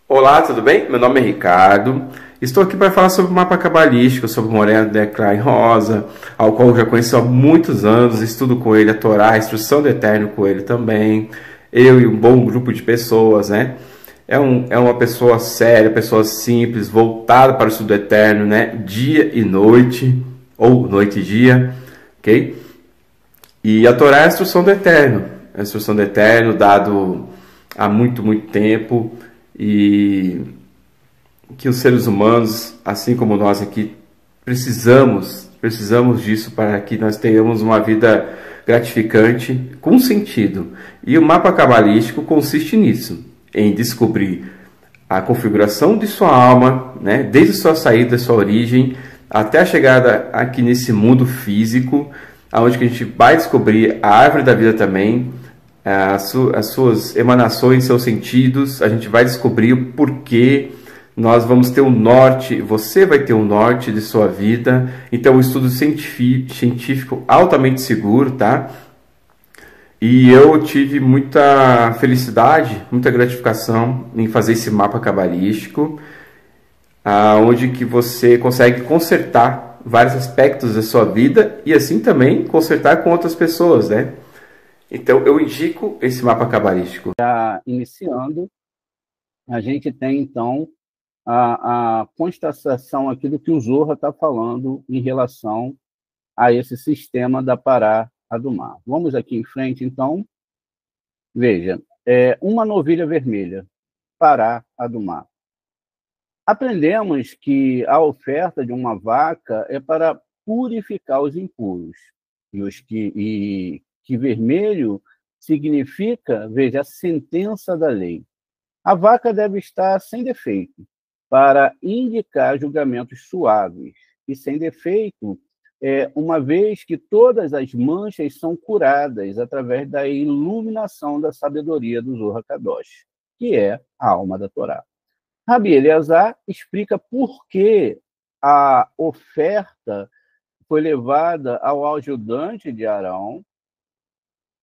Olá, tudo bem? Meu nome é Ricardo. Estou aqui para falar sobre o mapa cabalístico, sobre o Moreno Declan Rosa, ao qual eu já conheço há muitos anos, estudo com ele a Torá, a Instrução do Eterno com ele também. Eu e um bom grupo de pessoas, né? É uma pessoa séria, pessoa simples, voltada para o estudo eterno, né? Dia e noite, ou noite e dia, ok? E a Torá é a Instrução do Eterno, a Instrução do Eterno dado há muito, muito tempo, e que os seres humanos, assim como nós aqui, precisamos disso para que nós tenhamos uma vida gratificante com sentido. E o mapa cabalístico consiste nisso, em descobrir a configuração de sua alma, né, desde sua saída, sua origem, até a chegada aqui nesse mundo físico, onde que a gente vai descobrir a árvore da vida também, as suas emanações, seus sentidos. A gente vai descobrir o porquê. Nós vamos ter um norte, você vai ter um norte de sua vida. Então, um estudo científico altamente seguro, tá? E eu tive muita felicidade, muita gratificação em fazer esse mapa cabalístico, onde que você consegue consertar vários aspectos da sua vida e assim também consertar com outras pessoas, né? Então, eu indico esse mapa cabalístico. Iniciando, a gente tem, então, a constatação aqui do que o Zohar está falando em relação a esse sistema da Pará Adumá. Vamos aqui em frente, então. Veja, uma novilha vermelha, Pará Adumá. Aprendemos que a oferta de uma vaca é para purificar os impuros. E que vermelho significa, veja, a sentença da lei. A vaca deve estar sem defeito, para indicar julgamentos suaves. E sem defeito, uma vez que todas as manchas são curadas através da iluminação da sabedoria do Zohar Kadosh, que é a alma da Torá. Rabi Eleazar explica por que a oferta foi levada ao ajudante de Arão,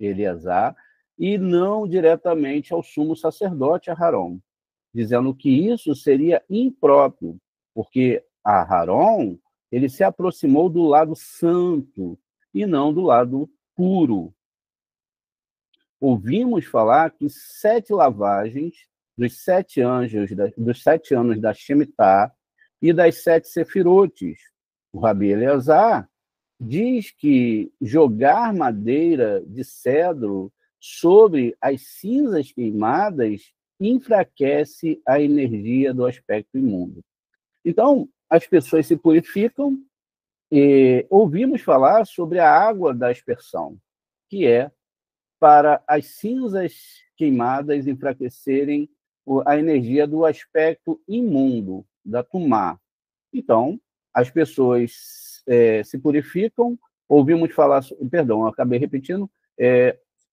Eleazar, e não diretamente ao sumo sacerdote Aharon, dizendo que isso seria impróprio, porque Aharon ele se aproximou do lado santo e não do lado puro. Ouvimos falar que 7 lavagens dos 7 anos da Shemitah e das 7 sefirotes. O Rabi Eleazar diz que jogar madeira de cedro sobre as cinzas queimadas enfraquece a energia do aspecto imundo. Então, as pessoas se purificam e ouvimos falar sobre a água da aspersão, que é para as cinzas queimadas enfraquecerem a energia do aspecto imundo, da tumá. Então, as pessoas se purificam, ouvimos falar, perdão, acabei repetindo,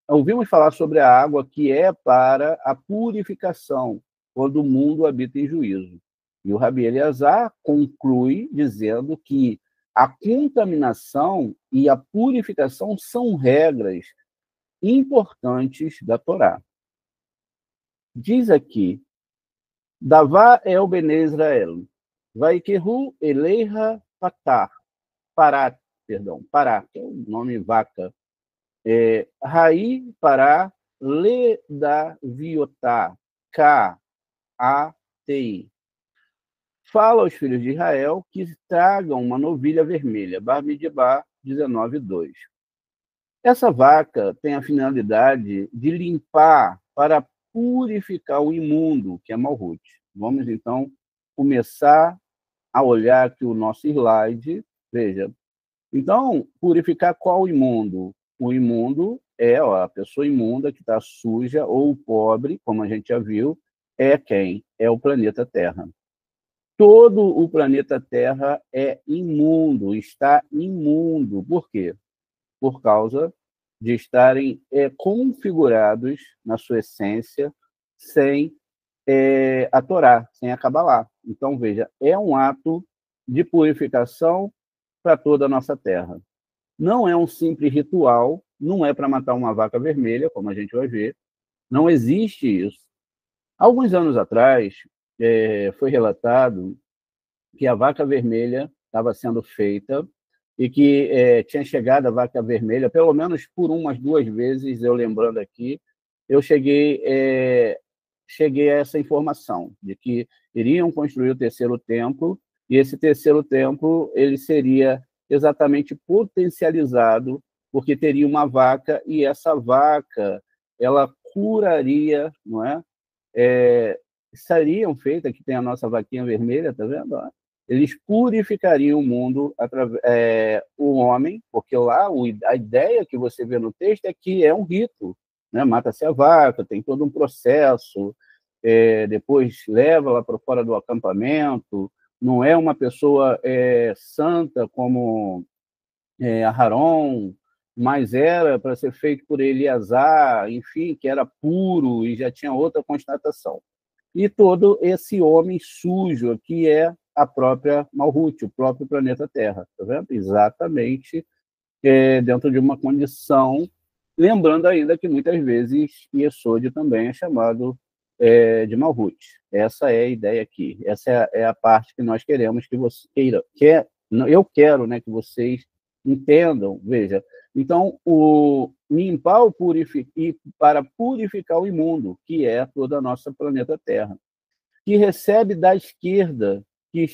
ouvimos falar sobre a água que é para a purificação, quando o mundo habita em juízo. E o Rabi Eleazar conclui dizendo que a contaminação e a purificação são regras importantes da Torá. Diz aqui, Davá el ben Israel, Vaikehu Eleiha Pará, que é o nome vaca, Raí Pará Ledaviotá, K-A-T-I. Fala aos filhos de Israel que tragam uma novilha vermelha, Bamidbar 19:2. Essa vaca tem a finalidade de limpar para purificar o imundo, que é Malhut. Vamos, então, começar a olhar aqui o nosso slide. Veja, então, purificar qual imundo? O imundo é a pessoa imunda que está suja, ou o pobre, como a gente já viu, é quem? É o planeta Terra. Todo o planeta Terra é imundo, está imundo. Por quê? Por causa de estarem configurados na sua essência sem a Torá, sem a Cabalá. Então, veja, é um ato de purificação para toda a nossa terra. Não é um simples ritual, não é para matar uma vaca vermelha, como a gente vai ver, não existe isso. Alguns anos atrás, foi relatado que a vaca vermelha estava sendo feita e que tinha chegado a vaca vermelha, pelo menos por umas 2 vezes, eu lembrando aqui, eu cheguei a essa informação de que iriam construir o terceiro templo, e esse terceiro templo ele seria exatamente potencializado, porque teria uma vaca, e essa vaca ela curaria, não é? Seriam feitas, que tem a nossa vaquinha vermelha, tá vendo? Eles purificariam o mundo, o homem, porque lá a ideia que você vê no texto é que é um rito, né? Mata-se a vaca, tem todo um processo, depois leva-la para fora do acampamento, não é uma pessoa santa como Aharon, mas era para ser feito por Eleazar, enfim, que era puro e já tinha outra constatação. E todo esse homem sujo aqui é a própria Malhut, o próprio planeta Terra, tá vendo? Exatamente dentro de uma condição, lembrando ainda que muitas vezes Yesod também é chamado de Malhut. Essa é a ideia aqui, essa é a parte que nós queremos que você queira, eu quero, né, que vocês entendam. Veja, então, o limpar e para purificar o imundo, que é toda a nossa planeta Terra, que recebe da esquerda, que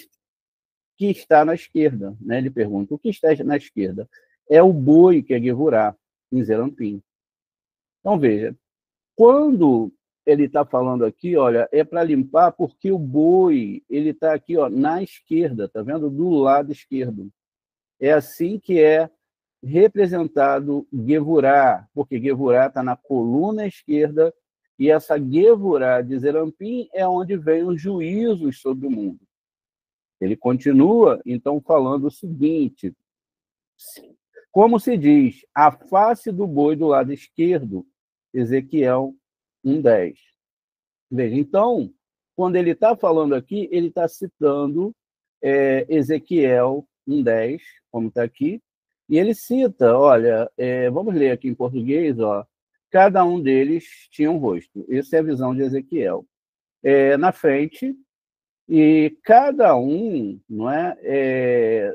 está na esquerda, né? Ele pergunta, o que está na esquerda? É o boi, que é Gevurá, em Zerampim. Então, veja, quando ele está falando aqui, olha, é para limpar porque o boi ele está aqui, ó, na esquerda, tá vendo? Do lado esquerdo. É assim que é representado Gevurá, porque Gevurá está na coluna esquerda, e essa Gevurá de Zerampim é onde vem os juízos sobre o mundo. Ele continua, então, falando o seguinte, como se diz, a face do boi do lado esquerdo, Ezequiel 1:10. Veja, então, quando ele está falando aqui, ele está citando Ezequiel 1:10, como está aqui, e ele cita, olha, vamos ler aqui em português, ó, cada um deles tinha um rosto. Essa é a visão de Ezequiel. Na frente, e cada um, não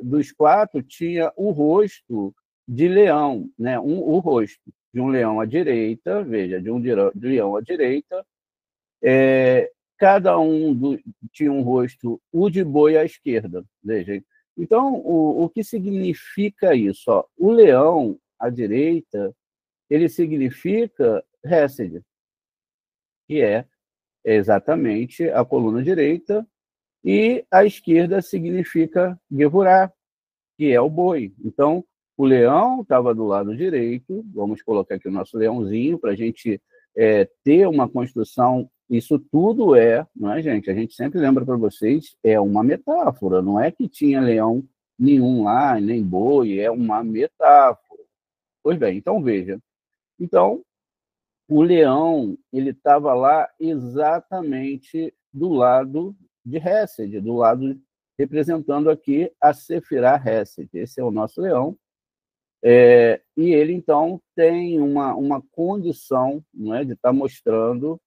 dos 4 tinha o rosto de leão, né? O rosto de um leão à direita, veja, de um leão à direita, cada um tinha um rosto, o de boi à esquerda, veja. Então, o que significa isso? Ó? O leão à direita, ele significa Hesed, que é exatamente a coluna direita, e a esquerda significa Gevurá, que é o boi. Então, o leão estava do lado direito, vamos colocar aqui o nosso leãozinho para a gente ter uma construção. Isso tudo não é, gente? A gente sempre lembra para vocês, é uma metáfora, não é que tinha leão nenhum lá, nem boi, é uma metáfora. Pois bem, então veja. Então, o leão ele estava lá exatamente do lado de Hesed, do lado representando aqui a Sefirá Hesed. Esse é o nosso leão. E ele, então, tem uma condição, não é, de estar mostrando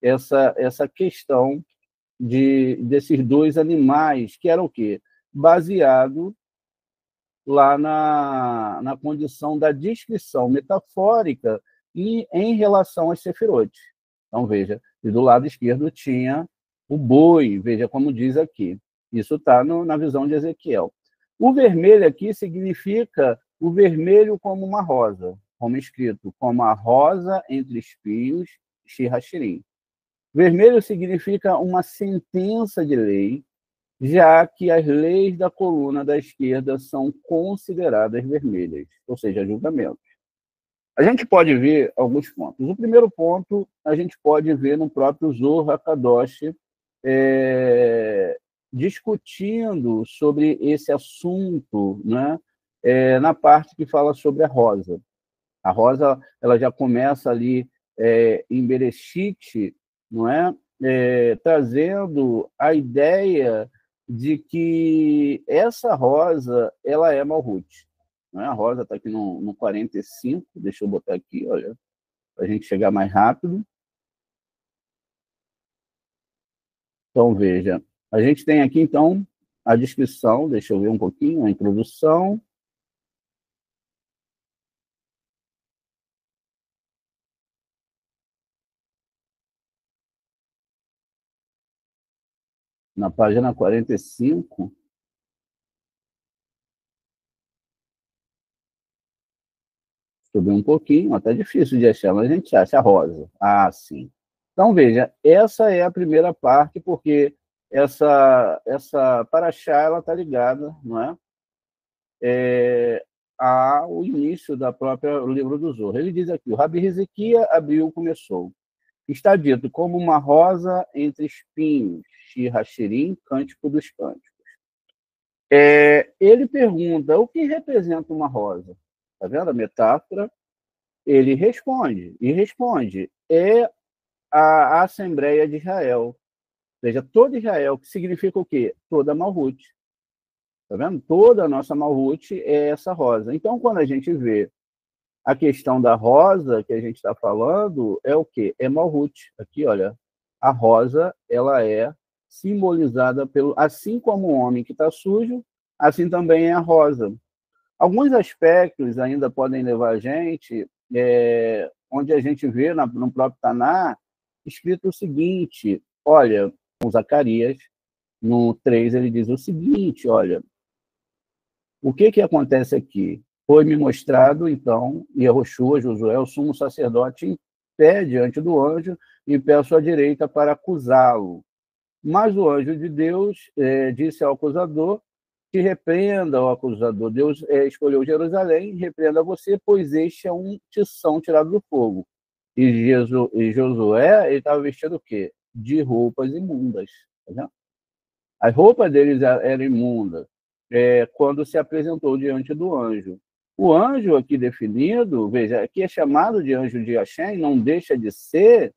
essa questão desses 2 animais, que eram o quê? Baseado lá na condição da descrição metafórica e em relação às sefirotes. Então, veja, e do lado esquerdo tinha o boi, veja como diz aqui. Isso está na visão de Ezequiel. O vermelho aqui significa o vermelho como uma rosa. como escrito, como a rosa entre espinhos, Shir-Hashirim. Vermelho significa uma sentença de lei, já que as leis da coluna da esquerda são consideradas vermelhas, ou seja, julgamentos. A gente pode ver alguns pontos. O primeiro ponto, a gente pode ver no próprio Zohar HaKadosh, discutindo sobre esse assunto, né? Na parte que fala sobre a rosa. A rosa, ela já começa ali em Bereshit, não é? Trazendo a ideia de que essa rosa, ela é Malhut. Não é? A rosa está aqui no 45, deixa eu botar aqui, olha, para a gente chegar mais rápido. Então, veja, a gente tem aqui, então, a descrição, deixa eu ver um pouquinho, a introdução. Na página 45, subir um pouquinho, até difícil de achar, mas a gente acha a rosa. Ah, sim. Então, veja, essa é a primeira parte, porque essa paraxá, ela está ligada, não é? Ao início da própria livro do Zohar. Ele diz aqui, o Rabi Hezequiah abriu, começou. Está dito, como uma rosa entre espinhos, Shir-Hashirim, Cântico dos Cânticos. Ele pergunta, o que representa uma rosa? Está vendo a metáfora? Ele responde, é a Assembleia de Israel. Ou seja, todo Israel, que significa o quê? Toda Malhut. Está vendo? Toda a nossa Malhut é essa rosa. Então, quando a gente vê a questão da rosa que a gente está falando, é o quê? É Malhut. Aqui, olha, a rosa, ela é simbolizada pelo... Assim como o homem que está sujo, assim também é a rosa. Alguns aspectos ainda podem levar a gente, onde a gente vê no próprio Taná, escrito o seguinte, olha, com Zacarias, no 3, ele diz o seguinte, olha, o que acontece aqui? Foi-me mostrado, então, Yehoshua, Josué, o sumo sacerdote, em pé diante do anjo, e pé à sua direita para acusá-lo. Mas o anjo de Deus disse ao acusador que repreenda o acusador. Deus escolheu Jerusalém, repreenda você, pois este é um tição tirado do fogo. E Josué, ele estava vestido o quê? De roupas imundas. Tá vendo? As roupas deles eram imundas quando se apresentou diante do anjo. O anjo aqui definido, veja, aqui é chamado de anjo de Hashem, não deixa de ser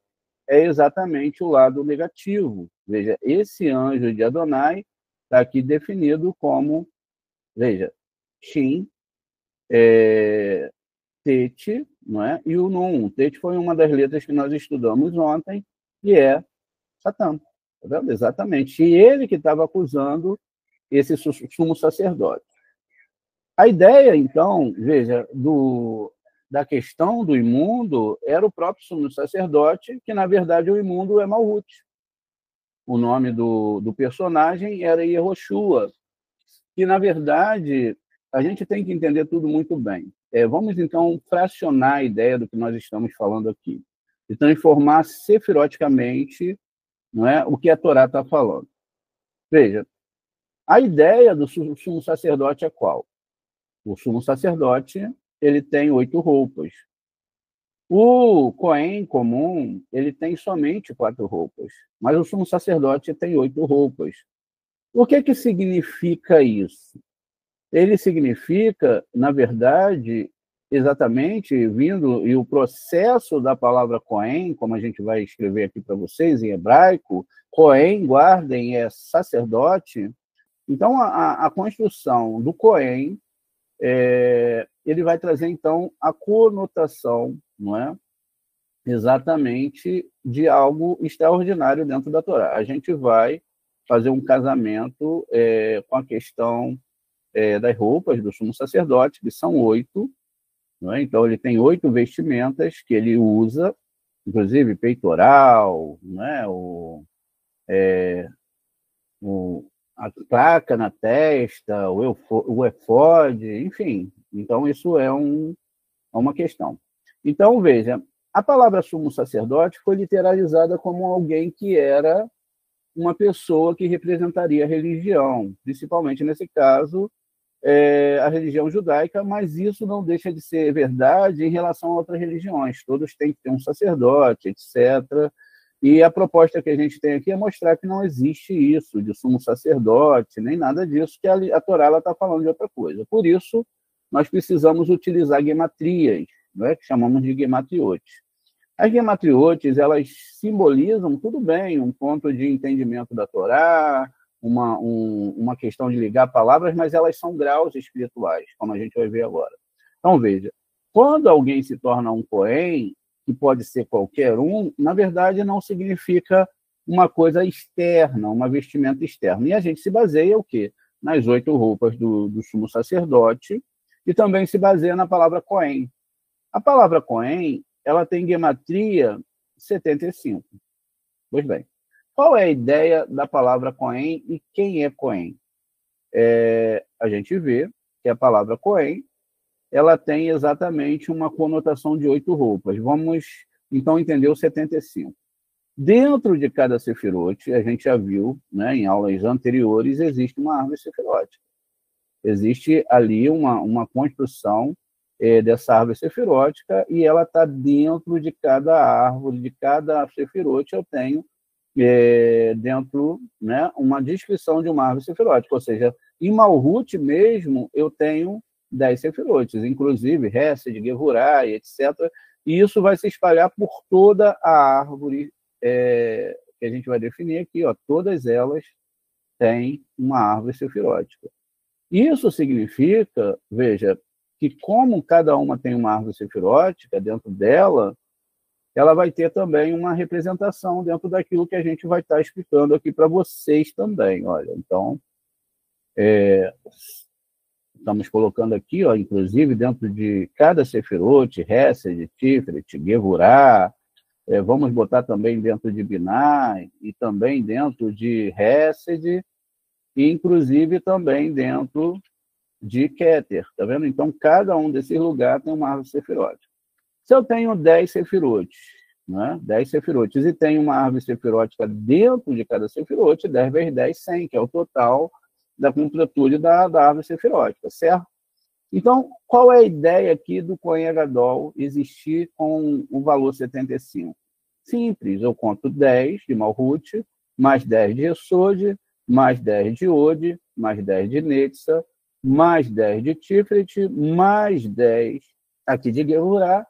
exatamente o lado negativo. Veja, esse anjo de Adonai está aqui definido como, veja, Shin, Tete, não é? E o Nun. Tete foi uma das letras que nós estudamos ontem, que é Satã. Tá vendo? Exatamente. E ele que estava acusando esse sumo sacerdote. A ideia, então, veja, da questão do imundo era o próprio sumo sacerdote, que, na verdade, o imundo é Malhut. O nome do personagem era Yehoshua, que, na verdade, a gente tem que entender tudo muito bem. Vamos, então, fracionar a ideia do que nós estamos falando aqui, e transformar sefiroticamente, não é, o que a Torá está falando. Veja, a ideia do sumo sacerdote é qual? O sumo sacerdote, ele tem 8 roupas. O Cohen comum, ele tem somente 4 roupas, mas o sumo sacerdote tem 8 roupas. O que significa isso? Ele significa, na verdade, exatamente, vindo, e o processo da palavra Cohen, como a gente vai escrever aqui para vocês em hebraico, Cohen, guardem, é sacerdote. Então, a construção do Cohen, ele vai trazer, então, a conotação, não é? Exatamente de algo extraordinário dentro da Torá. A gente vai fazer um casamento com a questão das roupas do sumo sacerdote, que são 8, não é? Então, ele tem 8 vestimentas que ele usa, inclusive peitoral, não é? A placa na testa, o efode, enfim. Então, isso é É uma questão. Então, veja, a palavra sumo sacerdote foi literalizada como alguém que era uma pessoa que representaria a religião, principalmente nesse caso, a religião judaica, mas isso não deixa de ser verdade em relação a outras religiões. Todos têm que ter um sacerdote, etc. E a proposta que a gente tem aqui é mostrar que não existe isso de sumo sacerdote, nem nada disso, que a Torá está falando de outra coisa. Por isso, nós precisamos utilizar gematrias, né, que chamamos de gematriotes. As gematriotes, elas simbolizam, tudo bem, um ponto de entendimento da Torá, uma questão de ligar palavras, mas elas são graus espirituais, como a gente vai ver agora. Então, veja, quando alguém se torna um Cohen, que pode ser qualquer um, na verdade não significa uma coisa externa, uma vestimenta externa. E a gente se baseia o quê? Nas 8 roupas do sumo sacerdote, e também se baseia na palavra Cohen. A palavra Cohen, ela tem gematria 75. Pois bem, qual é a ideia da palavra Cohen e quem é Cohen? A gente vê que a palavra Cohen, ela tem exatamente uma conotação de 8 roupas. Vamos, então, entender o 75. Dentro de cada sefirote, a gente já viu, né, em aulas anteriores, existe uma árvore sefirótica. Existe ali uma construção dessa árvore sefirótica e ela está dentro de cada árvore, de cada sefirote eu tenho dentro, né, uma descrição de uma árvore sefirótica, ou seja, em Malhut mesmo eu tenho 10 sefirotes, inclusive Hesed, Gevurah, etc. E isso vai se espalhar por toda a árvore que a gente vai definir aqui, ó, todas elas têm uma árvore sefirótica. Isso significa, veja, que como cada uma tem uma árvore sefirótica dentro dela, ela vai ter também uma representação dentro daquilo que a gente vai estar explicando aqui para vocês também. Olha, então, estamos colocando aqui, ó, inclusive, dentro de cada sefirote, Hesed, Tiferet, Gevurah, vamos botar também dentro de Binah, e também dentro de Hesed, e inclusive também dentro de Keter, tá vendo? Então, cada um desses lugares tem uma árvore sefirótica. Se eu tenho 10 sefirotes, né? 10 sefirotes, e tenho uma árvore sefirótica dentro de cada sefirote, 10 vezes 10, 100, que é o total da completude da árvore sefirótica, certo? Então, qual é a ideia aqui do Cohen Gadol existir com o valor 75? Simples, eu conto 10 de Malhut, mais 10 de Yesod, mais 10 de Od, mais 10 de Netza, mais 10 de Tiferet, mais 10 aqui de Gevurah,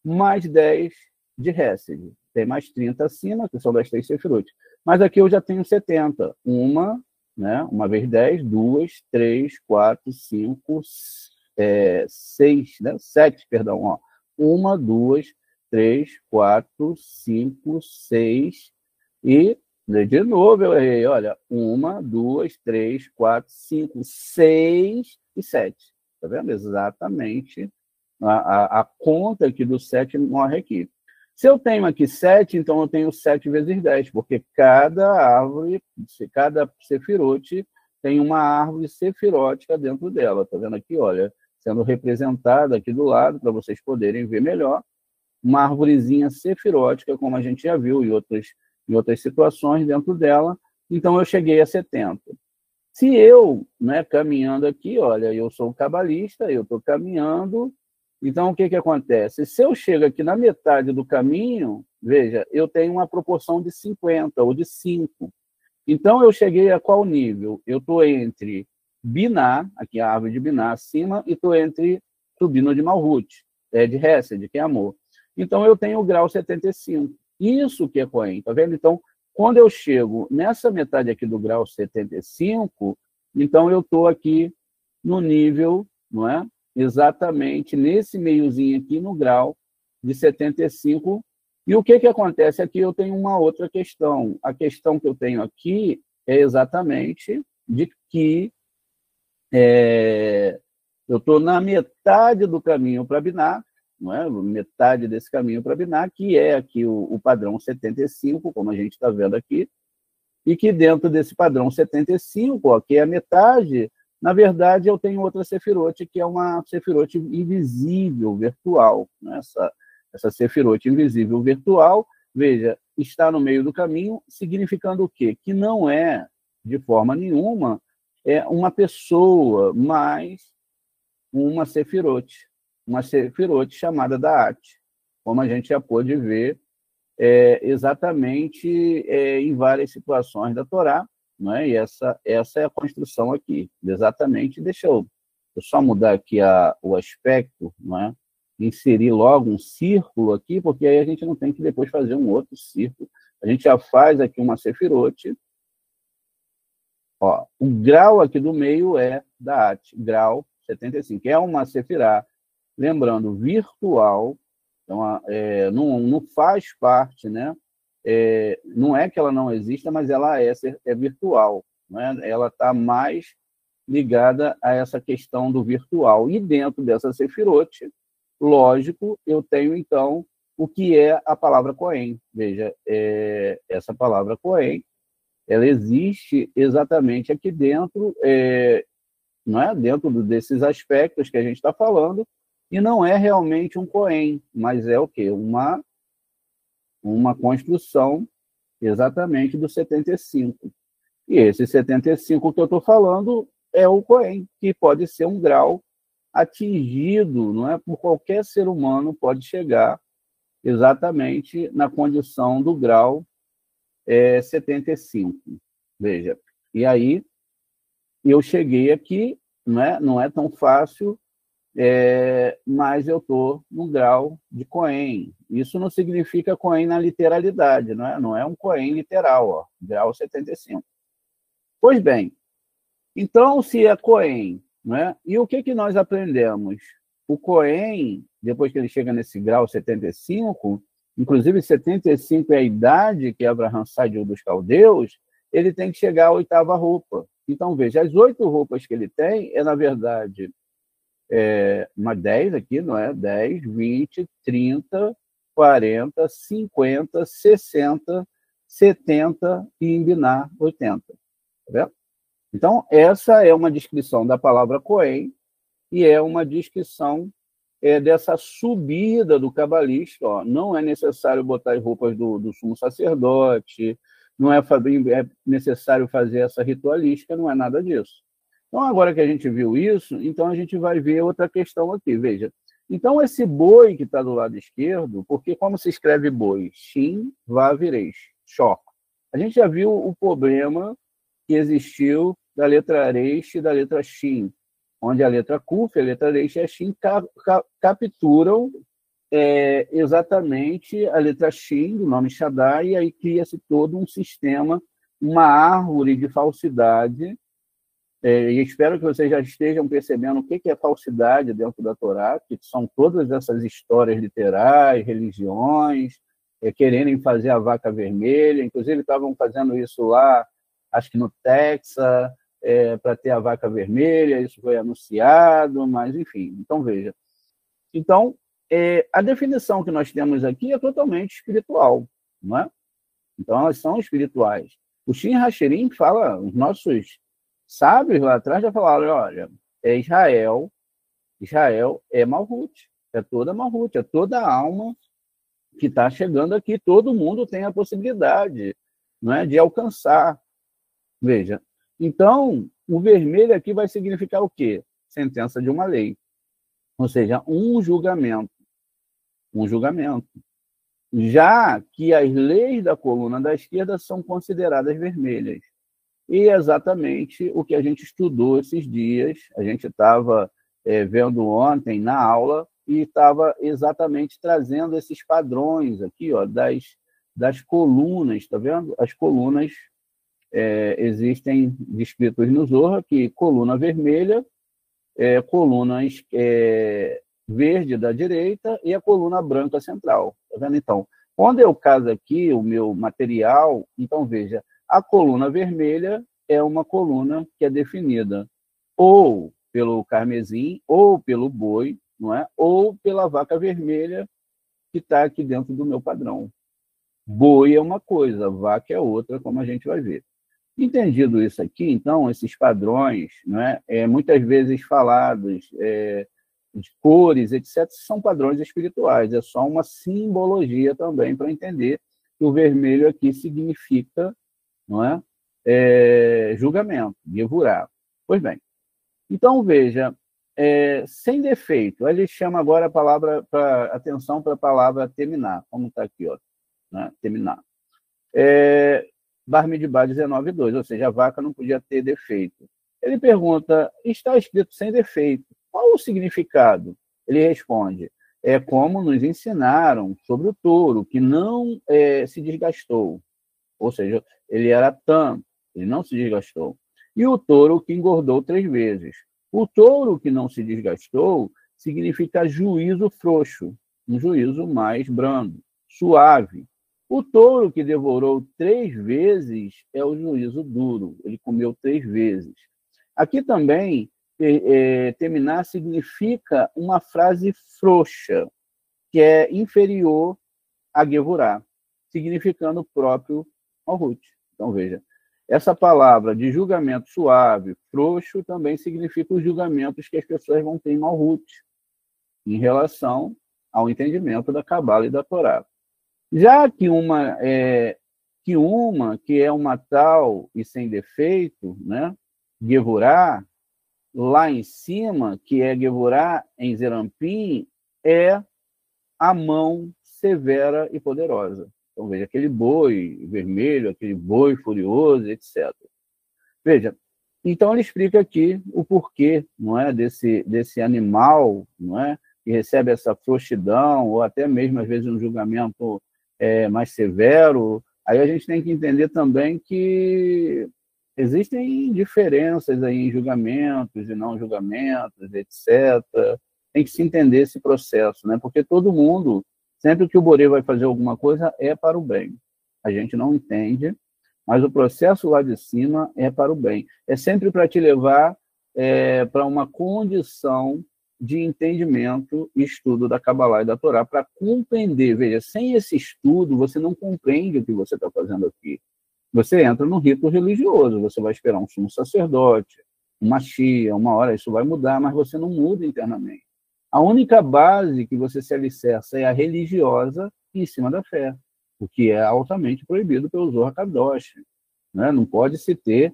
mais 10 de Hesed. Tem mais 30 acima, que são das 3 sefirot. Mas aqui eu já tenho 70. Uma vez 10, 2, 3, 4, 5, 6, né? 7, perdão. Ó. 1, 2, 3, 4, 5, 6 e, de novo, eu errei. Olha, 1, 2, 3, 4, 5, 6 e 7. Está vendo? Exatamente. A conta aqui do 7 morre aqui. Se eu tenho aqui 7, então eu tenho 7 vezes 10, porque cada árvore, cada sefirote tem uma árvore sefirótica dentro dela. Está vendo aqui? Olha, sendo representada aqui do lado, para vocês poderem ver melhor, uma árvorezinha sefirótica, como a gente já viu em outras situações dentro dela. Então, eu cheguei a 70. Se eu, né, caminhando aqui, olha, eu sou um cabalista, eu estou caminhando, então o que acontece? Se eu chego aqui na metade do caminho, veja, eu tenho uma proporção de 50 ou de 5. Então, eu cheguei a qual nível? Eu estou entre Binah, aqui a árvore de Binah acima, e estou entre Tubino de Malhut, de Hesed, que é amor. Então, eu tenho o grau 75. Isso que é Cohen, tá vendo? Então, quando eu chego nessa metade aqui do grau 75, então eu estou aqui no nível, não é? Exatamente nesse meiozinho aqui no grau de 75. E o que acontece aqui? Eu tenho uma outra questão. A questão que eu tenho aqui é exatamente de que eu estou na metade do caminho para Binah, não é? Metade desse caminho para Binah, que é aqui o padrão 75, como a gente está vendo aqui, e que dentro desse padrão 75, ó, que é a metade, Na verdade, eu tenho outra sefirote, que é uma sefirote invisível, virtual. Né? Essa sefirote invisível, virtual, veja, está no meio do caminho, significando o quê? Que não é, de forma nenhuma, uma pessoa, mas uma sefirote chamada Da'at, como a gente já pôde ver exatamente em várias situações da Torá, não é? E essa é a construção aqui, exatamente. Deixa eu só mudar aqui o aspecto, não é? Inserir logo um círculo aqui, porque aí a gente não tem que depois fazer um outro círculo. A gente já faz aqui uma sefirote. Ó, o grau aqui do meio é Da'at, grau 75, é uma sefirá, lembrando, virtual. Então, não faz parte, né? Não é que ela não exista, mas ela é virtual. Né? Ela está mais ligada a essa questão do virtual. E dentro dessa sefirote, lógico, eu tenho, então, o que é a palavra Cohen. Veja, essa palavra Cohen, ela existe exatamente aqui dentro, não é? Dentro desses aspectos que a gente está falando, e não é realmente um Cohen, mas é o quê? Uma construção exatamente do 75. E esse 75 que eu estou falando é o Cohen, que pode ser um grau atingido, não é? Por qualquer ser humano, pode chegar exatamente na condição do grau 75. Veja, e aí eu cheguei aqui, não é tão fácil, mas eu estou no grau de Cohen. Isso não significa Cohen na literalidade, não é um Cohen literal, ó, grau 75. Pois bem, então, se é Cohen, e o que nós aprendemos? O Cohen, depois que ele chega nesse grau 75, inclusive 75 é a idade que Abraão saiu dos caldeus, ele tem que chegar à 8ª roupa. Então, veja, as 8 roupas que ele tem na verdade, uma 10 aqui, não é? 10, 20, 30, 40, 50, 60, 70 e em Binar, 80. Tá vendo? Então, essa é uma descrição da palavra Cohen e é uma descrição dessa subida do cabalista. Ó. Não é necessário botar as roupas do sumo sacerdote, não é necessário fazer essa ritualística, não é nada disso. Então, agora que a gente viu isso, então a gente vai ver outra questão aqui. Veja, então esse boi que está do lado esquerdo, porque como se escreve boi? Shin, Vav, Resh, Shó. A gente já viu o problema que existiu da letra Resh e da letra Shin, onde a letra Kuf, a letra Resh e a Shin capturam exatamente a letra Shin, do nome Shaddai, e aí cria-se todo um sistema, uma árvore de falsidade. E espero que vocês já estejam percebendo o que é falsidade dentro da Torá, que são todas essas histórias literais, religiões, quererem fazer a vaca vermelha. Inclusive, estavam fazendo isso lá, acho que no Texas, para ter a vaca vermelha, isso foi anunciado, mas, enfim. Então, veja. Então, a definição que nós temos aqui é totalmente espiritual, não é? Então, elas são espirituais. O Shin Hashirim fala, os nossos sábios lá atrás já falaram, olha, Israel é Malhut, é toda Malhut, é toda a alma que está chegando aqui, todo mundo tem a possibilidade, não é, de alcançar. Veja, então, o vermelho aqui vai significar o quê? Sentença de uma lei, ou seja, um julgamento. Um julgamento. Já que as leis da coluna da esquerda são consideradas vermelhas. E é exatamente o que a gente estudou esses dias, a gente estava vendo ontem na aula e estava exatamente trazendo esses padrões aqui, ó, das colunas, está vendo? As colunas existem descritos no Zohar, que coluna vermelha, colunas verde da direita e a coluna branca central. Tá vendo? Então, quando eu caso aqui o meu material, então veja, a coluna vermelha é uma coluna que é definida ou pelo carmesim, ou pelo boi, não é? Ou pela vaca vermelha que está aqui dentro do meu padrão. Boi é uma coisa, vaca é outra, como a gente vai ver. Entendido isso aqui, então, esses padrões, né, muitas vezes falados, de cores, etc., são padrões espirituais, é só uma simbologia também para entender que o vermelho aqui significa, não é? Julgamento, Gevurah. Pois bem, então veja, sem defeito, ele chama agora a palavra, atenção para a palavra terminar, como está aqui, ó, né? Terminar. Bar Midbar 19:2, ou seja, a vaca não podia ter defeito. Ele pergunta, está escrito sem defeito, qual o significado? Ele responde, é como nos ensinaram sobre o touro, que não se desgastou, ou seja, ele era tam, ele não se desgastou. E o touro que engordou 3 vezes. O touro que não se desgastou significa juízo frouxo, um juízo mais brando, suave. O touro que devorou 3 vezes é o juízo duro, ele comeu 3 vezes. Aqui também, terminar significa uma frase frouxa, que é inferior a Gevurah, significando o próprio Malhut. Então, veja, essa palavra de julgamento suave, frouxo, também significa os julgamentos que as pessoas vão ter em Malhut, em relação ao entendimento da Cabala e da Torá. Já que que é uma tal e sem defeito, né? Gevurah, lá em cima, que é Gevurah em Zerampim, é a mão severa e poderosa. Então, veja, aquele boi vermelho, aquele boi furioso, etc. Veja, então ele explica aqui o porquê, não é, desse animal, não é, que recebe essa frouxidão, ou até mesmo, às vezes, um julgamento mais severo. Aí a gente tem que entender também que existem diferenças aí em julgamentos e não julgamentos, etc. Tem que se entender esse processo, né? Porque todo mundo, sempre que o Borê vai fazer alguma coisa, é para o bem. A gente não entende, mas o processo lá de cima é para o bem. É sempre para te levar para uma condição de entendimento e estudo da Kabbalah e da Torá, para compreender. Veja, sem esse estudo, você não compreende o que você está fazendo aqui. Você entra no rito religioso, você vai esperar um sumo sacerdote, uma shia, uma hora, isso vai mudar, mas você não muda internamente. A única base que você se alicerça é a religiosa em cima da fé, o que é altamente proibido pelo Zohar Kadosh, né? Não pode se ter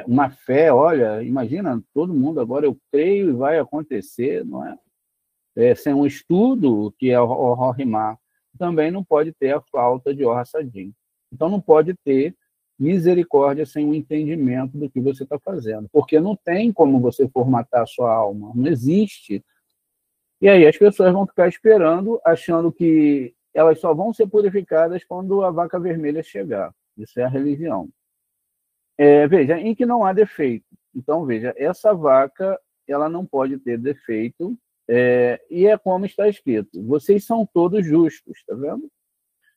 uma fé, olha, imagina, todo mundo agora, eu creio e vai acontecer, não é? Sem um estudo, que é o Rorimá, também não pode ter a falta de Or-Hassadim. Então, não pode ter misericórdia sem o entendimento do que você está fazendo, porque não tem como você formatar a sua alma, não existe. E aí as pessoas vão ficar esperando, achando que elas só vão ser purificadas quando a vaca vermelha chegar. Isso é a religião. Veja, em que não há defeito. Então, veja, essa vaca ela não pode ter defeito, e é como está escrito, vocês são todos justos, está vendo?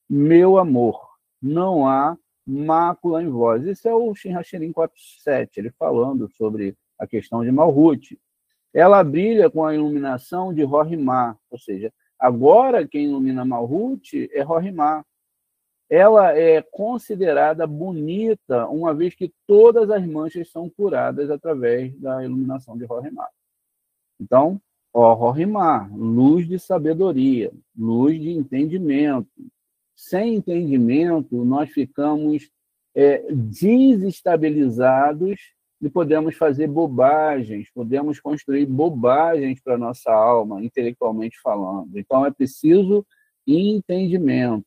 Meu amor, não há mácula em vós. Isso é o Shin Hashirim 4.7, ele falando sobre a questão de Malhut. Ela brilha com a iluminação de Rorimá, ou seja, agora quem ilumina Malhut é Rorimá. Ela é considerada bonita, uma vez que todas as manchas são curadas através da iluminação de Rorimá. Então, Rorimá, luz de sabedoria, luz de entendimento. Sem entendimento, nós ficamos desestabilizados e podemos fazer bobagens, podemos construir bobagens para a nossa alma, intelectualmente falando. Então, é preciso entendimento,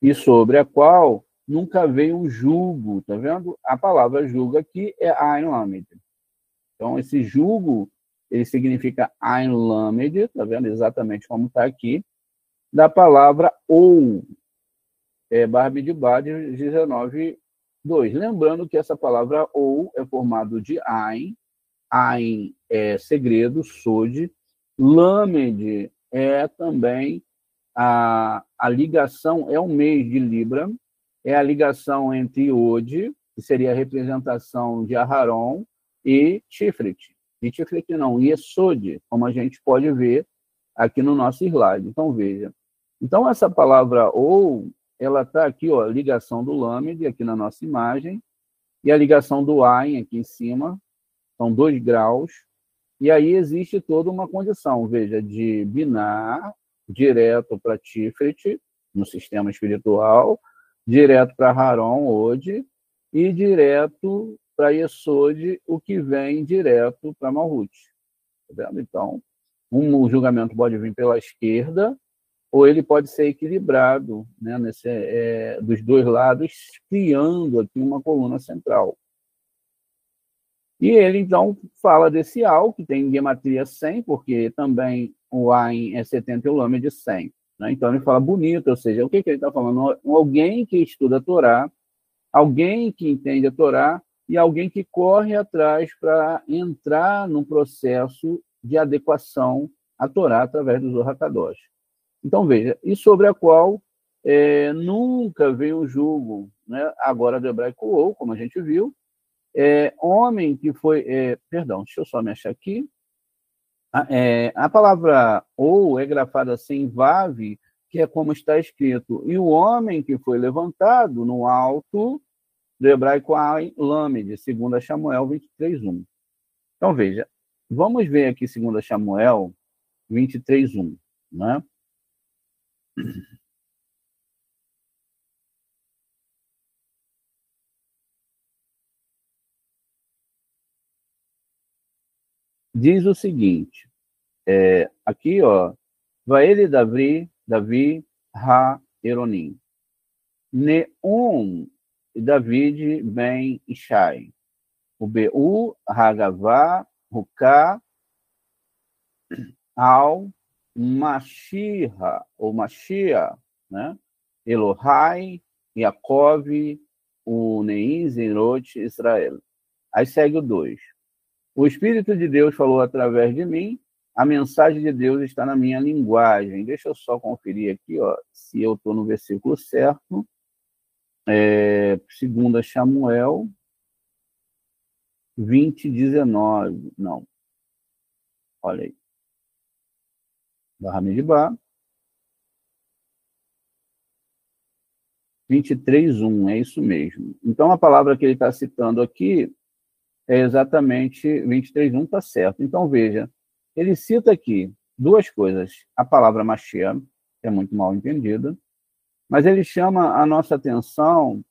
e sobre a qual nunca veio um julgo, tá vendo? A palavra julgo aqui é Ain Lamed. Então, esse julgo, ele significa Ain Lamed, tá vendo? Exatamente como está aqui, da palavra ou, Bar Midbar 19:2. Lembrando que essa palavra ou é formado de Ain, Ain é segredo, Sod, Lamed é também a ligação, é o mês de Libra, é a ligação entre Od, que seria a representação de Aharon, e Tiferet. E Tiferet não, e Esod, como a gente pode ver aqui no nosso slide. Então, veja. Então, essa palavra ou ela está aqui, ó, a ligação do Lâmede, aqui na nossa imagem, e a ligação do Ain aqui em cima, são 2 graus, e aí existe toda uma condição, veja, de Binar, direto para Tiferet, no sistema espiritual, direto para Haron, Ode, e direto para Yesod, o que vem direto para Malhut. Tá vendo? Então, um julgamento pode vir pela esquerda, ou ele pode ser equilibrado, né, dos 2 lados, criando aqui uma coluna central. E ele, então, fala desse Al, que tem gematria 100, porque também o Ain é 70 e o Lamed 100. Né? Então, ele fala bonito, ou seja, o que ele está falando? Alguém que estuda a Torá, alguém que entende a Torá e alguém que corre atrás para entrar no processo de adequação à Torá através do Zohar Kadosh. Então, veja, e sobre a qual nunca veio o julgo, né? Agora do hebraico ou, como a gente viu, homem que foi... perdão, deixa eu só me achar aqui. A palavra ou é grafada assim, vav, que é como está escrito, e o homem que foi levantado no alto do hebraico Lamed, 2 Samuel 23:1. Então, veja, vamos ver aqui 2 Samuel 23:1, né? Diz o seguinte, aqui, ó, Vaele Davi Ha-Eronim, Neum David Ben Ishai, o Bu Hagavá Ruká Al Mashiach, ou Mashiach, né? Elohai, Yaakov, o Neim Zerot, Israel. Aí segue o 2. O Espírito de Deus falou através de mim, a mensagem de Deus está na minha linguagem. Deixa eu só conferir aqui, ó, se eu estou no versículo certo. 2 Samuel 20:19. Não. Olha aí. Barramidibá. 23:1, é isso mesmo. Então, a palavra que ele está citando aqui é exatamente 23:1, está certo. Então, veja, ele cita aqui 2 coisas. A palavra Mashiach, que é muito mal entendida, mas ele chama a nossa atenção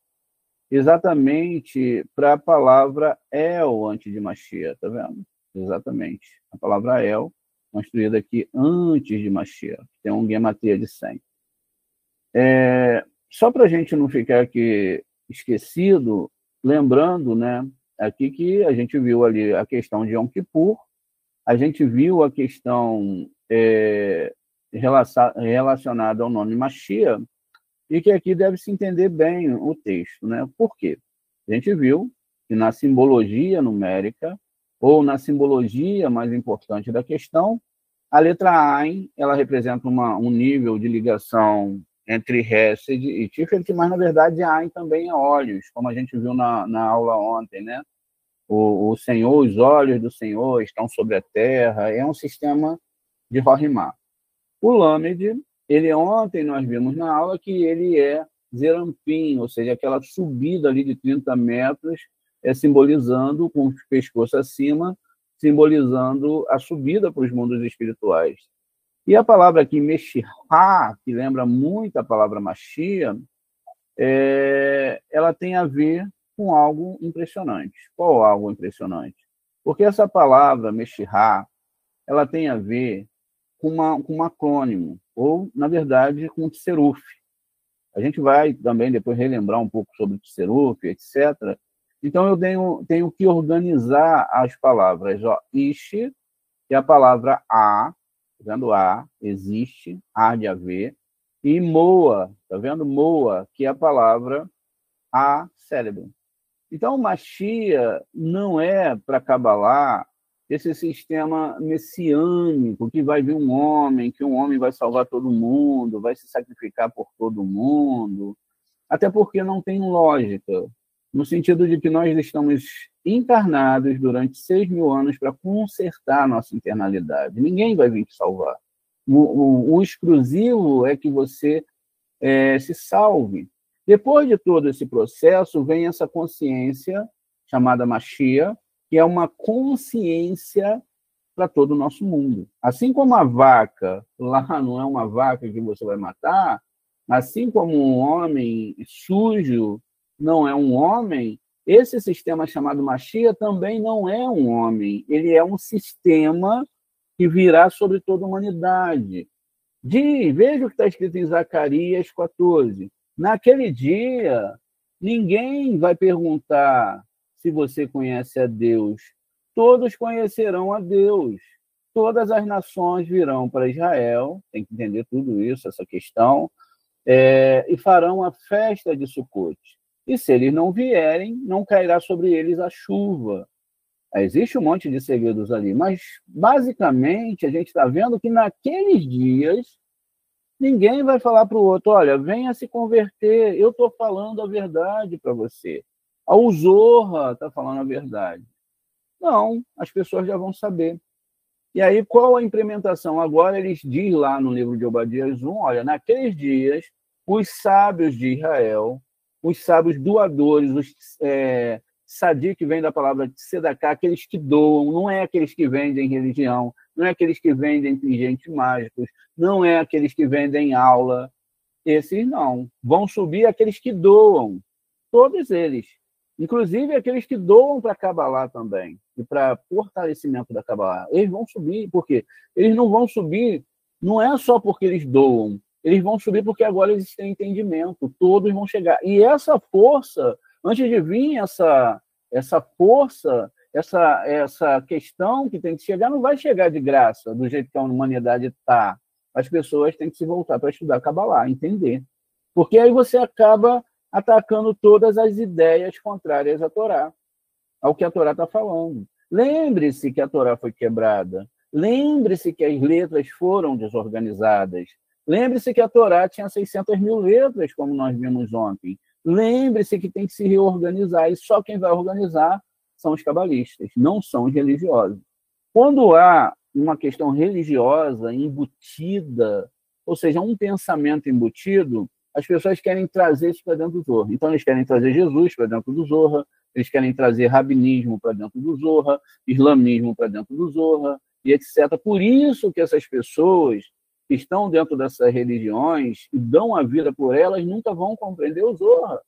exatamente para a palavra El antes de Mashiach, tá vendo? Exatamente. A palavra El, construída aqui antes de Mashiach, tem um gematria de 100. Só para a gente não ficar aqui esquecido, lembrando, né, aqui que a gente viu ali a questão de Yom Kippur, a gente viu a questão relacionada ao nome Mashiach, e que aqui deve se entender bem o texto, né? Por quê? A gente viu que na simbologia numérica, ou na simbologia mais importante da questão, a letra Ain, ela representa um nível de ligação entre Hesed e Tiferet, mas na verdade Ain também é olhos, como a gente viu na aula ontem, né? O Senhor, os olhos do Senhor estão sobre a terra, é um sistema de Rohimá. O Lamed, ontem nós vimos na aula que ele é Zerampim, ou seja, aquela subida ali de 30 metros, simbolizando, com o pescoço acima, simbolizando a subida para os mundos espirituais. E a palavra aqui, Meshihá, que lembra muito a palavra Mashiach, ela tem a ver com algo impressionante. Qual algo impressionante? Porque essa palavra, Meshihá, ela tem a ver com um acrônimo, ou, na verdade, com o Tseruf. A gente vai também depois relembrar um pouco sobre o Tseruf, etc. Então, eu tenho que organizar as palavras. Ó, Ish, que é a palavra A, tá vendo? A, existe, há de haver. E Moa, tá vendo? Moa, que é a palavra A, cérebro. Então, Mashiach não é para Kabbalah esse sistema messiânico, que vai vir um homem, que um homem vai salvar todo mundo, vai se sacrificar por todo mundo, até porque não tem lógica, no sentido de que nós estamos encarnados durante 6.000 anos para consertar a nossa internalidade. Ninguém vai vir te salvar. O exclusivo é que você se salve. Depois de todo esse processo, vem essa consciência chamada Mashiach, que é uma consciência para todo o nosso mundo. Assim como a vaca, lá não é uma vaca que você vai matar, assim como um homem sujo não é um homem, esse sistema chamado Mashiach também não é um homem, ele é um sistema que virá sobre toda a humanidade. Veja o que está escrito em Zacarias 14. Naquele dia, ninguém vai perguntar se você conhece a Deus. Todos conhecerão a Deus. Todas as nações virão para Israel, tem que entender tudo isso, essa questão, e farão a festa de Sucote. E se eles não vierem, não cairá sobre eles a chuva. Existe um monte de segredos ali, mas basicamente a gente está vendo que naqueles dias ninguém vai falar para o outro, olha, venha se converter, eu estou falando a verdade para você. A Zorra está falando a verdade. Não, as pessoas já vão saber. E aí, qual a implementação? Agora eles dizem lá no livro de Obadias 1, olha, naqueles dias, os sábios de Israel, os sábios doadores, os sadi, que vem da palavra tzedakah, aqueles que doam, não é aqueles que vendem religião, não é aqueles que vendem pingentes mágicos, não é aqueles que vendem aula, esses não. Vão subir aqueles que doam, todos eles. Inclusive aqueles que doam para a Kabbalah também, e para fortalecimento da Kabbalah. Eles vão subir, por quê? Eles não vão subir, não é só porque eles doam, eles vão subir porque agora eles têm entendimento, todos vão chegar. E essa força, antes de vir essa força, essa questão que tem que chegar, não vai chegar de graça, do jeito que a humanidade está. As pessoas têm que se voltar para estudar Kabbalah, entender. Porque aí você acaba atacando todas as ideias contrárias à Torá, ao que a Torá está falando. Lembre-se que a Torá foi quebrada. Lembre-se que as letras foram desorganizadas. Lembre-se que a Torá tinha 600 mil letras, como nós vimos ontem. Lembre-se que tem que se reorganizar, e só quem vai organizar são os cabalistas, não são os religiosos. Quando há uma questão religiosa embutida, ou seja, um pensamento embutido, as pessoas querem trazer isso para dentro do Zohar. Então, eles querem trazer Jesus para dentro do Zohar, eles querem trazer rabinismo para dentro do Zohar, islamismo para dentro do Zohar, e etc. Por isso que essas pessoas que estão dentro dessas religiões e dão a vida por elas nunca vão compreender o Zohar.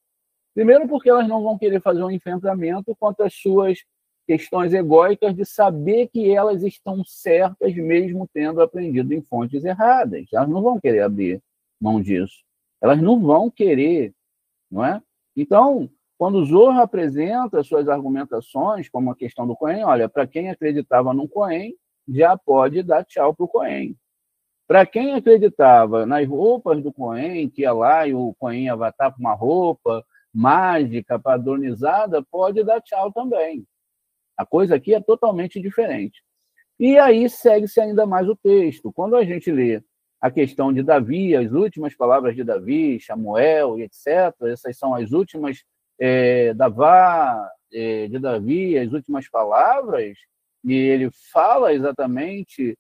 Primeiro porque elas não vão querer fazer um enfrentamento contra as suas questões egóicas de saber que elas estão certas mesmo tendo aprendido em fontes erradas. Elas não vão querer abrir mão disso. Elas não vão querer, não é? Então, quando o Zohar apresenta suas argumentações, como a questão do Cohen, olha, para quem acreditava no Cohen, já pode dar tchau para o Cohen. Para quem acreditava nas roupas do Cohen, que ia lá e o Cohen ia estar com uma roupa mágica, padronizada, pode dar tchau também. A coisa aqui é totalmente diferente. E aí segue-se ainda mais o texto. Quando a gente lê a questão de Davi, as últimas palavras de Davi, Samuel e etc., essas são as últimas de Davi, as últimas palavras, e ele fala exatamente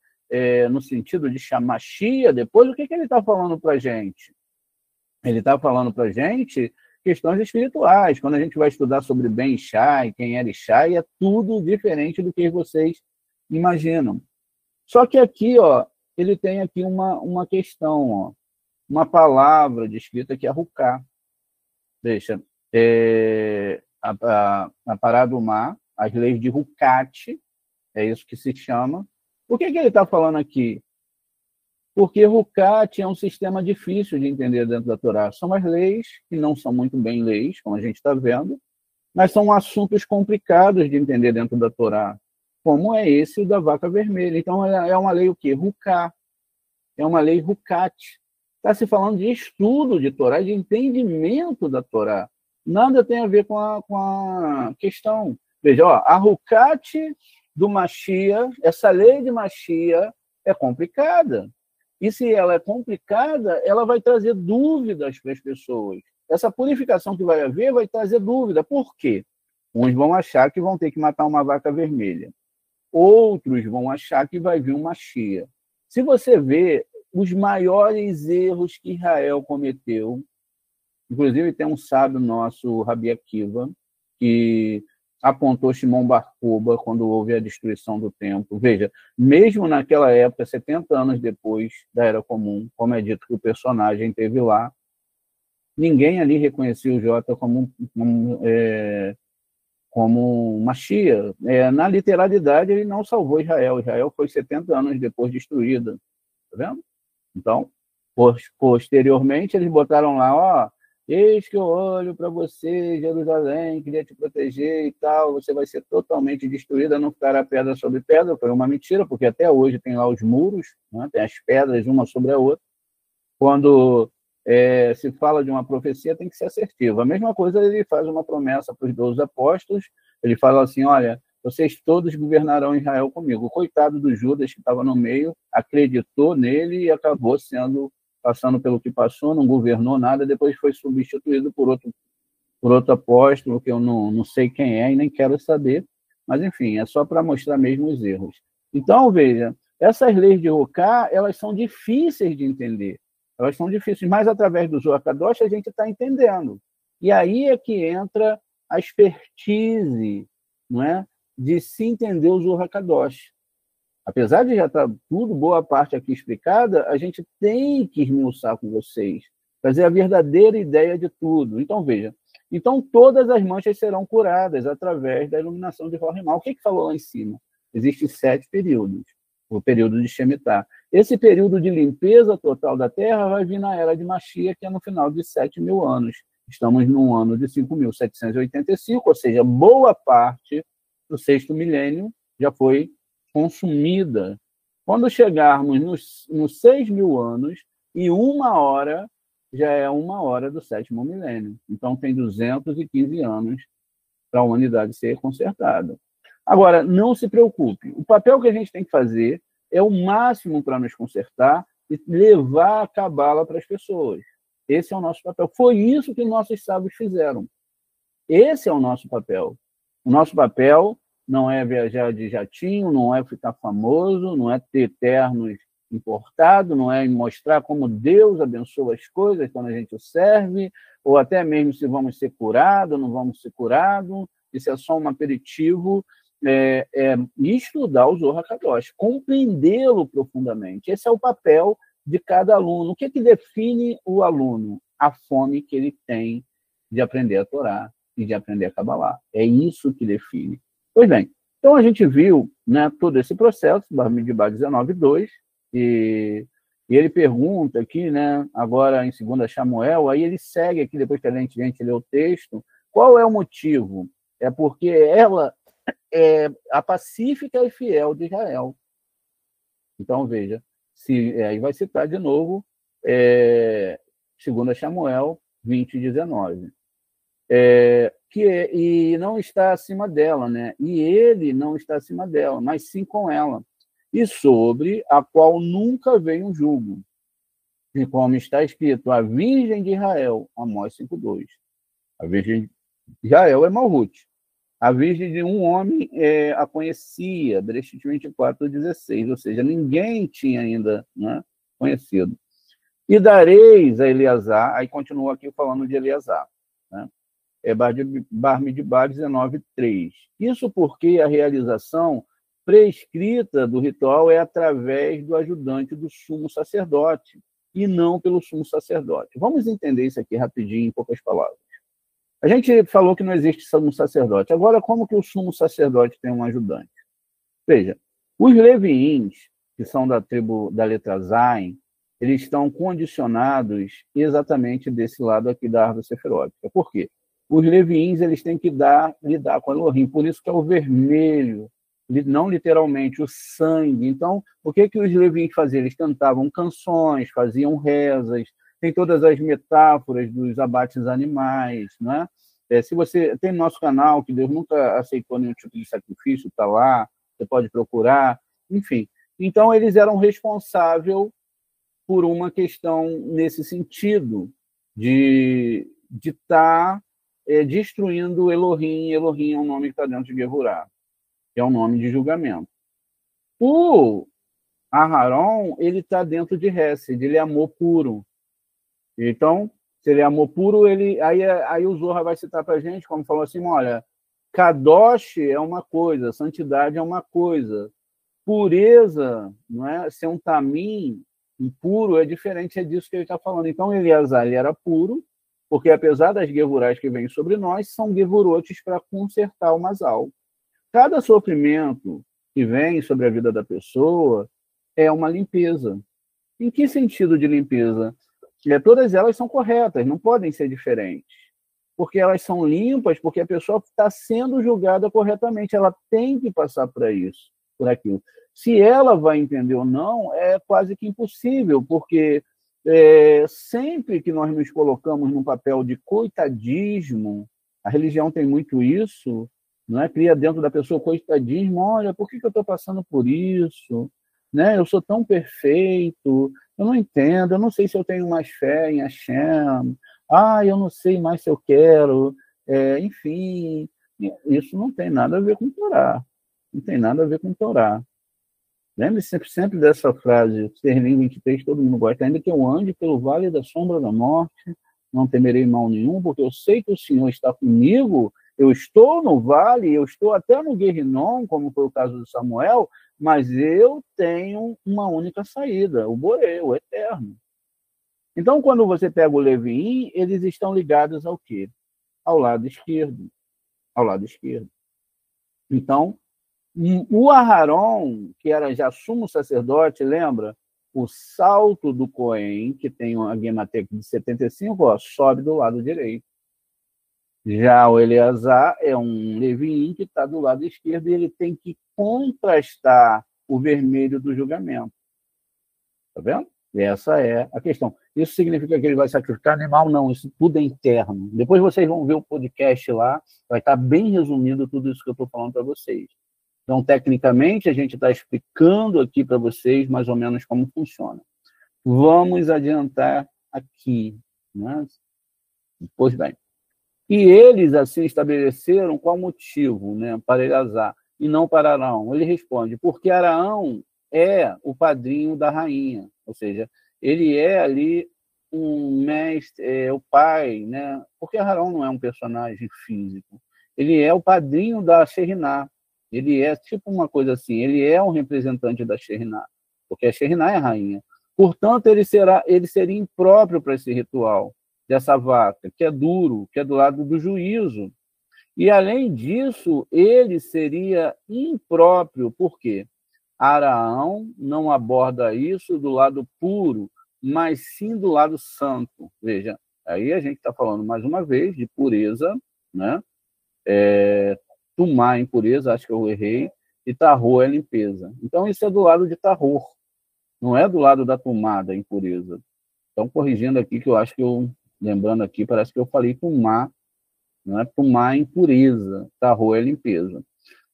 no sentido de Shamashia, depois o que ele está falando para a gente? Ele está falando para a gente questões espirituais. Quando a gente vai estudar sobre Ben Ishai, quem era Ishai, é tudo diferente do que vocês imaginam. Só que aqui, ó, ele tem aqui uma questão, ó, uma palavra descrita que é Ruká. Deixa, a Paradumá, as leis de Rukat, é isso que se chama. Por que ele está falando aqui? Porque Rukat é um sistema difícil de entender dentro da Torá. São as leis, que não são muito bem leis, como a gente está vendo, mas são assuntos complicados de entender dentro da Torá, como é esse o da vaca vermelha. Então, é uma lei o quê? Ruká. É uma lei Rukat. Está se falando de estudo de Torá, de entendimento da Torá. Nada tem a ver com a questão. Veja, ó, a Rukat do Mashiach, essa lei de Mashiach é complicada. E se ela é complicada, ela vai trazer dúvidas para as pessoas. Essa purificação que vai haver vai trazer dúvida. Por quê? Uns vão achar que vão ter que matar uma vaca vermelha. Outros vão achar que vai vir uma chia. Se você vê os maiores erros que Israel cometeu. Inclusive, tem um sábio nosso, Rabi Akiva, que apontou Shimon Bar Kokhba quando houve a destruição do templo. Veja, mesmo naquela época, 70 anos depois da Era Comum, como é dito que o personagem teve lá, ninguém ali reconhecia o Jota como Mashiach. Na literalidade, ele não salvou Israel. Israel foi 70 anos depois destruída. Tá vendo? Então, posteriormente, eles botaram lá, ó, eis que eu olho para você, Jerusalém, queria te proteger e tal, você vai ser totalmente destruída, não ficará pedra sobre pedra. Foi uma mentira, porque até hoje tem lá os muros, né? Tem as pedras uma sobre a outra. Quando se fala de uma profecia, tem que ser assertiva. A mesma coisa, ele faz uma promessa para os 12 apóstolos, ele fala assim, olha, vocês todos governarão Israel comigo. O coitado do Judas, que estava no meio, acreditou nele e acabou passando pelo que passou, não governou nada, depois foi substituído por outro apóstolo, que eu não sei quem é e nem quero saber, mas, enfim, é só para mostrar mesmo os erros. Então, veja, essas leis de Ruká, elas são difíceis de entender. Elas são difíceis, mas através do Zohar Kadosh a gente está entendendo. E aí é que entra a expertise, não é, de se entender o Zohar Kadosh. Apesar de já estar tudo, boa parte aqui explicada, a gente tem que esmiuçar com vocês, trazer a verdadeira ideia de tudo. Então, veja, então todas as manchas serão curadas através da iluminação de Rorimá. O que falou lá em cima? Existem 7 períodos. O período de Shemitah. Esse período de limpeza total da Terra vai vir na era de Mashiach, que é no final de 7.000 anos. Estamos no ano de 5.785, ou seja, boa parte do 6º milênio já foi consumida. Quando chegarmos nos 6.000 anos, e 1 hora já é 1 hora do 7º milênio. Então, tem 215 anos para a humanidade ser consertada. Agora, não se preocupe. O papel que a gente tem que fazer é o máximo para nos consertar e levar a cabala para as pessoas. Esse é o nosso papel. Foi isso que nossos sábios fizeram. Esse é o nosso papel. O nosso papel não é viajar de jatinho, não é ficar famoso, não é ter ternos importados, não é mostrar como Deus abençoa as coisas quando a gente o serve, ou até mesmo se vamos ser curados, não vamos ser curados. Isso é só um aperitivo. Estudar o Zohar Kadosh, compreendê-lo profundamente. Esse é o papel de cada aluno. O que define o aluno? A fome que ele tem de aprender a Torá e de aprender a Kabbalah. É isso que define. Pois bem, então a gente viu, né, todo esse processo, Bamidbar 19:2, e ele pergunta aqui, né, agora em 2 Samuel, aí ele segue aqui, depois que a gente lê o texto, qual é o motivo? É porque ela é a pacífica e fiel de Israel. Então, veja, aí vai citar de novo 2 Samuel 20:19. E não está acima dela, né? E ele não está acima dela, mas sim com ela, e sobre a qual nunca veio um jugo. E como está escrito, a Virgem de Israel, Amós 5:2. A Virgem de Israel é Malhut. A virgem de um homem a conhecia, Bereshit 24:16, ou seja, ninguém tinha ainda, né, conhecido. E dareis a Eleazar, aí continua aqui falando de Eleazar, né? Bamidbar 19:3. Isso porque a realização prescrita do ritual é através do ajudante do sumo sacerdote, e não pelo sumo sacerdote. Vamos entender isso aqui rapidinho, em poucas palavras. A gente falou que não existe sumo sacerdote. Agora, como que o sumo sacerdote tem um ajudante? Veja, os leviíns, que são da tribo da letra Zain, eles estão condicionados exatamente desse lado aqui da árvore seferótica. Por quê? Os leviíns, eles têm que lidar com Elohim, por isso que é o vermelho, não literalmente o sangue. Então, o que os leviíns faziam? Eles cantavam canções, faziam rezas, tem todas as metáforas dos abates animais, né? Se você tem no nosso canal, que Deus nunca aceitou nenhum tipo de sacrifício, está lá, você pode procurar, enfim. Então, eles eram responsáveis por uma questão nesse sentido, de estar destruindo Elohim. Elohim é um nome que está dentro de Gevurah, que é um nome de julgamento. Aharon, ele está dentro de Hesed, ele é amor puro. Então, se ele é amor puro, aí o Zohar vai citar para a gente, como falou assim, olha, Kadosh é uma coisa, santidade é uma coisa, pureza, não é? Ser um tamim impuro é diferente, é disso que ele está falando. Então, Eleazar, ele era puro, porque apesar das gevurais que vêm sobre nós, são gevurotes para consertar o Masal. Cada sofrimento que vem sobre a vida da pessoa é uma limpeza. Em que sentido de limpeza? Todas elas são corretas, não podem ser diferentes. Porque elas são limpas, porque a pessoa está sendo julgada corretamente, ela tem que passar por isso, por aquilo. Se ela vai entender ou não, é quase que impossível, porque sempre que nós nos colocamos num papel de coitadismo, a religião tem muito isso, não é? Cria dentro da pessoa coitadismo, olha, por que eu estou passando por isso? Né? Eu sou tão perfeito, eu não entendo, eu não sei se eu tenho mais fé em Hashem, eu não sei mais se eu quero, enfim, isso não tem nada a ver com Torá, não tem nada a ver com Torá. Lembre-se sempre dessa frase, Serlim 23, todo mundo gosta, ainda que eu ande pelo vale da sombra da morte, não temerei mal nenhum, porque eu sei que o Senhor está comigo, eu estou no vale, eu estou até no Guerrinom, como foi o caso de Samuel, mas eu tenho uma única saída, o Boré, o Eterno. Então, quando você pega o Leviim, eles estão ligados ao quê? Ao lado esquerdo. Ao lado esquerdo. Então, o Aharon, que era já sumo sacerdote, lembra? O salto do Cohen, que tem uma Gemateca de 75, sobe do lado direito. Já o Eleazar é um Leviim que está do lado esquerdo e ele tem que contrastar o vermelho do julgamento. Está vendo? Essa é a questão. Isso significa que ele vai sacrificar animal? Não, isso tudo é interno. Depois vocês vão ver o podcast lá, vai estar bem resumido tudo isso que eu estou falando para vocês. Então, tecnicamente, a gente está explicando aqui para vocês mais ou menos como funciona. Vamos adiantar aqui. Né? Pois bem. E eles, assim, estabeleceram qual motivo, né, para Eleazar e não para Arão. Ele responde, porque Arão é o padrinho da rainha, ou seja, ele é ali um mestre, o pai, né? Porque Arão não é um personagem físico, ele é o padrinho da Sheriná, ele é tipo uma coisa assim, ele é um representante da Sheriná, porque a Sheriná é a rainha. Portanto, ele seria impróprio para esse ritual dessa vaca, que é duro, que é do lado do juízo. E, além disso, ele seria impróprio, por quê? Araão não aborda isso do lado puro, mas sim do lado santo. Veja, aí a gente está falando, mais uma vez, de pureza, né? Tumá, impureza, acho que eu errei, e Tahor é limpeza. Então, isso é do lado de Tahor, não é do lado da Tumá, impureza. Então, corrigindo aqui, que eu acho que lembrando aqui, parece que eu falei Tumá, não é Tumá, impureza, Tahor é limpeza.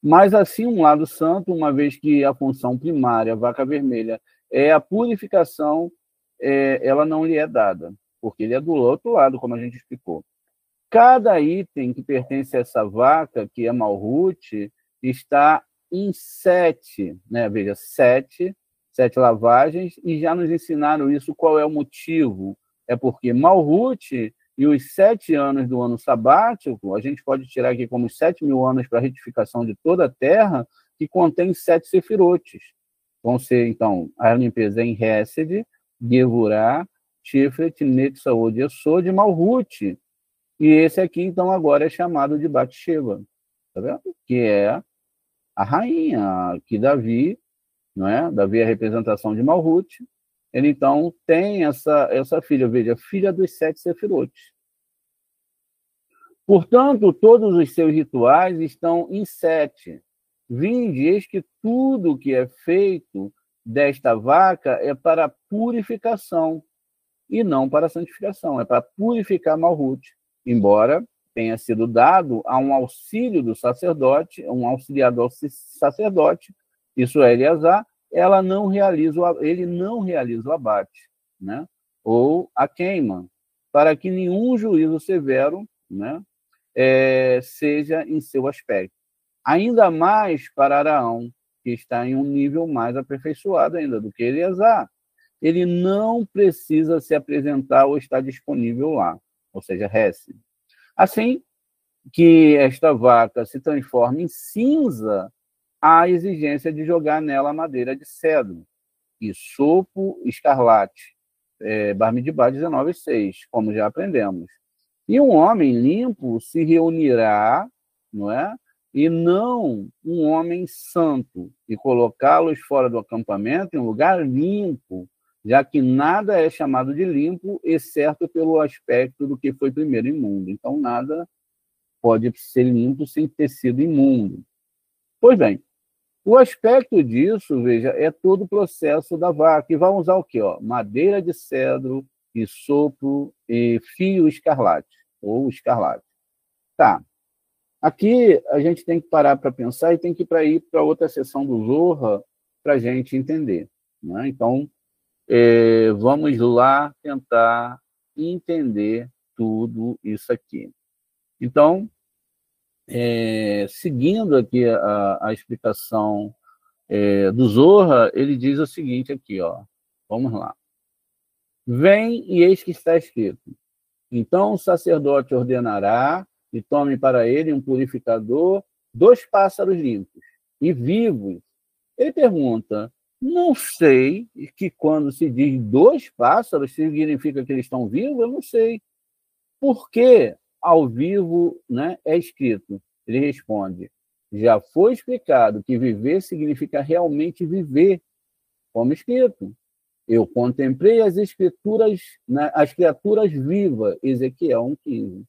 Mas, assim, um lado santo, uma vez que a função primária, a vaca vermelha, é a purificação, ela não lhe é dada, porque ele é do outro lado, como a gente explicou. Cada item que pertence a essa vaca, que é Malhut, está em 7, né? Veja, 7 lavagens, e já nos ensinaram isso, qual é o motivo. É porque Malhut e os 7 anos do ano sabático, a gente pode tirar aqui como 7.000 anos para a retificação de toda a terra, que contém 7 sefirotes. Vão ser, então, a limpeza em Hesed, Gevurah, Tiferet, Netzaod, Yesod e Malhut. E esse aqui, então, agora é chamado de Batsheva, tá vendo? Que é a rainha, que Davi, não é? Davi é a representação de Malhut. Ele, então, tem essa filha, veja, filha dos 7 sefirotes. Portanto, todos os seus rituais estão em 7. Vinde, eis que tudo que é feito desta vaca é para purificação e não para santificação, é para purificar Malhut, embora tenha sido dado a um auxílio do sacerdote, um auxiliador do sacerdote, isso é Eleazar, ele não realiza o abate, né? Ou a queima, para que nenhum juízo severo, né, seja em seu aspecto. Ainda mais para Araão, que está em um nível mais aperfeiçoado ainda do que Eleazar. Ele não precisa se apresentar ou estar disponível lá, ou seja, Hesed. Assim que esta vaca se transforma em cinza, há a exigência de jogar nela madeira de cedro e sopo escarlate, Bamidbar 19:6, como já aprendemos. E um homem limpo se reunirá, não é? E não um homem santo, e colocá-los fora do acampamento em um lugar limpo, já que nada é chamado de limpo, exceto pelo aspecto do que foi primeiro imundo. Então, nada pode ser limpo sem ter sido imundo. Pois bem, o aspecto disso, veja, é todo o processo da vaca. E vamos usar o quê? Ó? Madeira de cedro e sopro e fio escarlate, ou escarlate. Tá. Aqui a gente tem que parar para pensar e tem que ir para outra seção do Zohar para a gente entender. Né? Então, vamos lá tentar entender tudo isso aqui. Então, seguindo aqui a explicação do Zohar, ele diz o seguinte aqui, ó. Vamos lá. Vem e eis que está escrito. Então o sacerdote ordenará e tome para ele um purificador, 2 pássaros limpos e vivos. Ele pergunta, não sei que quando se diz 2 pássaros significa que eles estão vivos? Eu não sei. Por que ao vivo, né, é escrito? Ele responde, já foi explicado que viver significa realmente viver, como escrito. Eu contemplei as escrituras, né, as criaturas vivas, Ezequiel 1:15,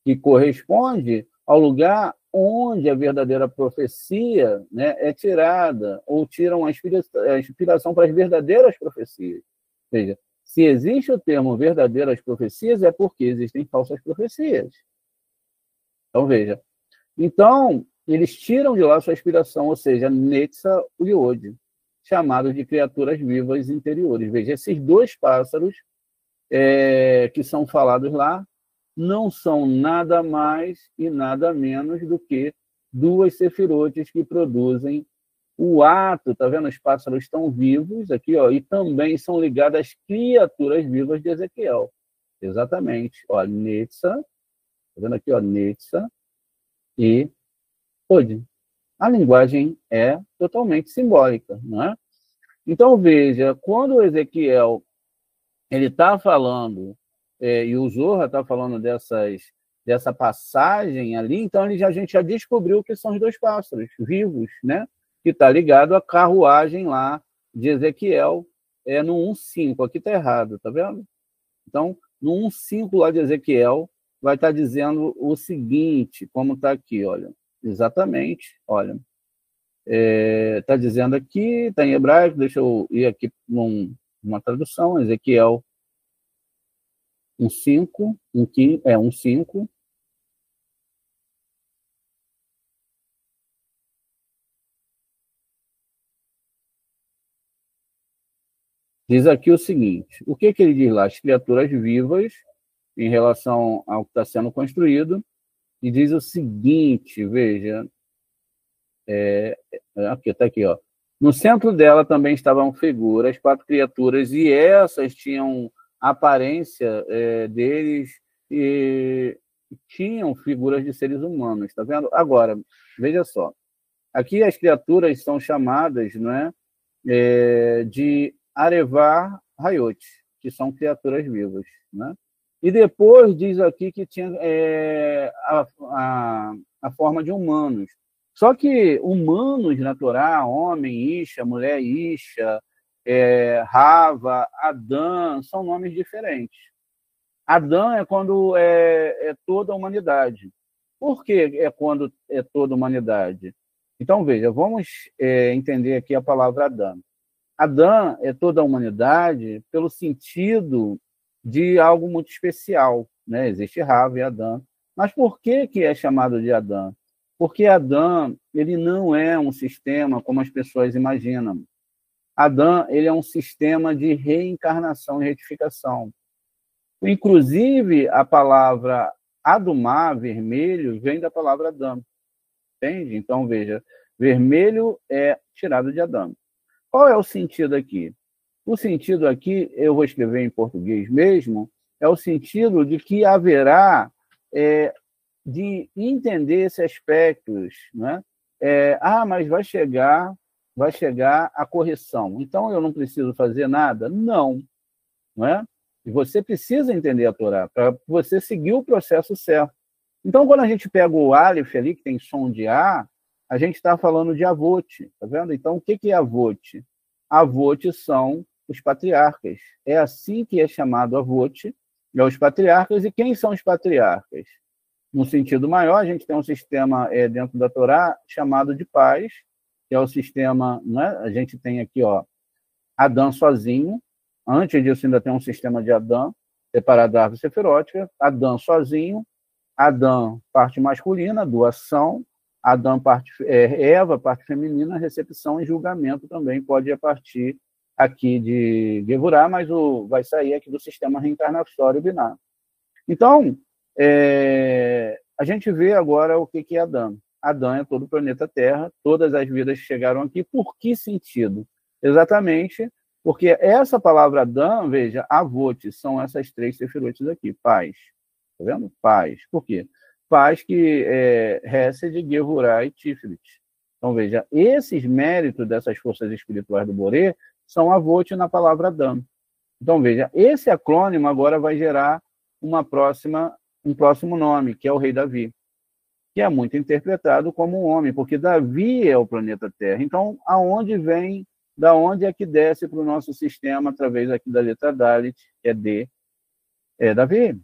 que corresponde ao lugar onde a verdadeira profecia, né, é tirada, ou tiram a inspiração para as verdadeiras profecias. Ou seja, se existe o termo verdadeiras profecias, é porque existem falsas profecias. Então, veja. Então, eles tiram de lá sua inspiração, ou seja, Netza Yod, chamados de criaturas vivas interiores. Veja, esses 2 pássaros que são falados lá não são nada mais e nada menos do que 2 sefirotes que produzem o ato, tá vendo? Os pássaros estão vivos aqui, ó, e também são ligados às criaturas vivas de Ezequiel. Exatamente. Ó, Netza, tá vendo aqui, ó, Netza e Yod. A linguagem é totalmente simbólica, não é? Então, veja, quando o Ezequiel ele está falando, e o Zohar está falando dessa passagem ali, então a gente já descobriu que são os 2 pássaros vivos, né? Que está ligado à carruagem lá de Ezequiel, no 1:5. Aqui está errado, tá vendo? Então, no 1:5 lá de Ezequiel, vai estar dizendo o seguinte, como está aqui, olha. Exatamente, olha. Está dizendo aqui, está em hebraico, deixa eu ir aqui numa tradução, Ezequiel 1:5, 1:5. Diz aqui o seguinte, o que ele diz lá? As criaturas vivas, em relação ao que está sendo construído, e diz o seguinte, veja, aqui, está aqui, ó. No centro dela também estavam figuras, 4 criaturas, e essas tinham aparência deles e tinham figuras de seres humanos, tá vendo? Agora, veja só, aqui as criaturas são chamadas, não é, de Arevar Hayot, que são criaturas vivas, né? E depois diz aqui que tinha a forma de humanos. Só que humanos na Torá, homem, Isha, mulher, Isha, Rava, Adã, são nomes diferentes. Adã é quando é toda a humanidade. Por que é quando é toda a humanidade? Então, veja, vamos entender aqui a palavra Adã. Adã é toda a humanidade pelo sentido de algo muito especial, né? Existe Rava e Adã. Mas por que é chamado de Adã? Porque Adã, ele não é um sistema como as pessoas imaginam. Adã, ele é um sistema de reencarnação e retificação. Inclusive, a palavra Adumá, vermelho, vem da palavra Adã. Entende? Então, veja, Vermelho é tirado de Adão. Qual é o sentido aqui? O sentido aqui, eu vou escrever em português mesmo, é o sentido de que haverá de entender esses aspectos, né? Mas vai chegar a correção. Então, eu não preciso fazer nada? Não. Não é? E você precisa entender a Torá para você seguir o processo certo. Então, quando a gente pega o Aleph ali, que tem som de A gente está falando de Avot, tá vendo? Então, o que é Avot? Avot são os patriarcas. É assim que é chamado Avot, os patriarcas. E quem são os patriarcas? No sentido maior, a gente tem um sistema dentro da Torá chamado de pais, que é o sistema, né? A gente tem aqui, Adão sozinho. Antes disso, ainda tem um sistema de Adão, separado da árvore sefirótica. Adão sozinho, Adão, parte masculina, doação. Adão, Eva, parte feminina, recepção e julgamento também pode ir a partir aqui de Gevurah, mas vai sair aqui do sistema reencarnatório binário. Então, a gente vê agora o que é Adão. Adão é todo o planeta Terra, todas as vidas chegaram aqui. Por que sentido? Exatamente porque essa palavra Adão, veja, Avot, são essas 3 sefirotes aqui, pais. Tá vendo? Pais. Por quê? Pais que Hesed, Gevurah e Tiferet. Então, veja, esses méritos dessas forças espirituais do Boré são Avot na palavra Adão. Então, veja, esse acrônimo agora vai gerar um próximo nome, que é o rei Davi, que é muito interpretado como um homem, porque Davi é o planeta Terra. Então, da onde é que desce para o nosso sistema, através aqui da letra Dalit, que é D, é Davi.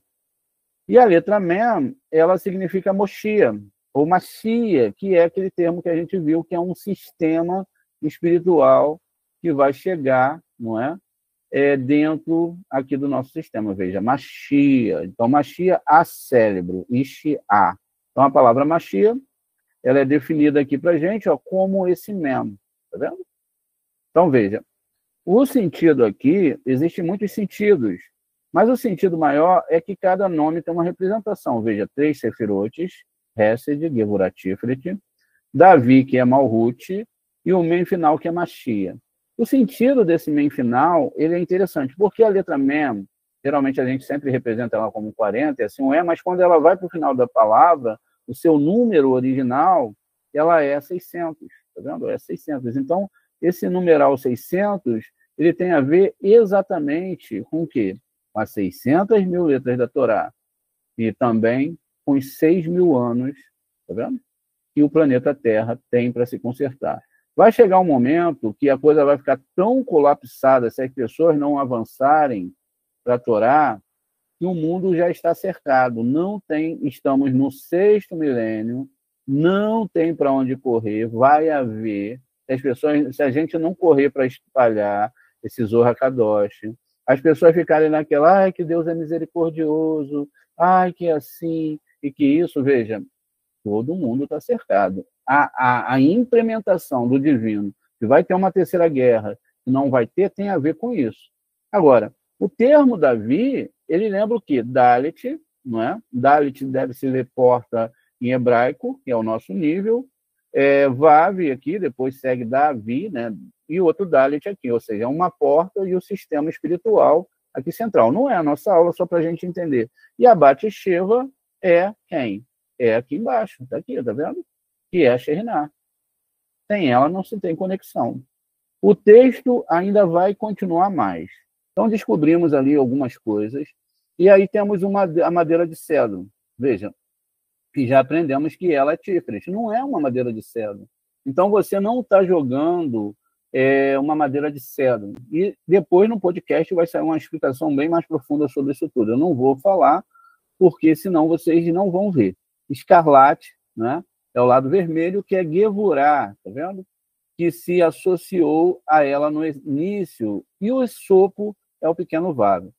E a letra Mem, ela significa Moshia, ou Machia, que é aquele termo que a gente viu, que é um sistema espiritual que vai chegar, não é? Dentro aqui do nosso sistema. Veja, Machia. Então, Machia, a cérebro, Ishi-A. Então, a palavra Machia, ela é definida aqui para a gente como esse Mem. Tá vendo? Então, veja, o sentido aqui, existem muitos sentidos, mas o sentido maior é que cada nome tem uma representação. Veja, 3 sefirotes, Hesed, Gevurah, Tiferet, Davi, que é Malhut, e o Mem final, que é Machia. O sentido desse Mem final, ele é interessante, porque a letra Mem, geralmente a gente sempre representa ela como 40, e assim mas quando ela vai para o final da palavra, o seu número original, ela é 600, tá vendo? É 600. Então, esse numeral 600, ele tem a ver exatamente com o quê? Com as 600.000 letras da Torá e também com os 6.000 anos, tá vendo? Que o planeta Terra tem para se consertar. Vai chegar um momento que a coisa vai ficar tão colapsada se as pessoas não avançarem para a Torá, que o mundo já está cercado. Estamos no 6º milênio, não tem para onde correr, vai haver. Se a gente não correr para espalhar esse Zohar Kadosh, as pessoas ficarem naquela, que Deus é misericordioso, que é assim, e que isso, veja, todo mundo está cercado. A implementação do divino, que vai ter uma terceira guerra, que não vai ter, tem a ver com isso. Agora, o termo Davi, ele lembra o quê? Dalit, não é? Dalit deve se ler porta em hebraico, que é o nosso nível, Vav aqui, depois segue Davi, né? E outro Dalit aqui, ou seja, uma porta e o sistema espiritual aqui central. Não é a nossa aula, só para a gente entender. E a Bat-Sheva é quem? É aqui embaixo, está aqui, tá vendo? Que é a Shekhinah. Sem ela não se tem conexão. O texto ainda vai continuar mais. Então, descobrimos ali algumas coisas. E aí temos a madeira de cedro. Veja, que já aprendemos que ela é Tiferet. Não é uma madeira de cedro. Então, você não está jogando uma madeira de cedro. E depois, no podcast, vai sair uma explicação bem mais profunda sobre isso tudo. Eu não vou falar, porque senão vocês não vão ver. Escarlate, né? É o lado vermelho, que é Gevurah, tá vendo? Que se associou a ela no início. E o sopo é o pequeno vago.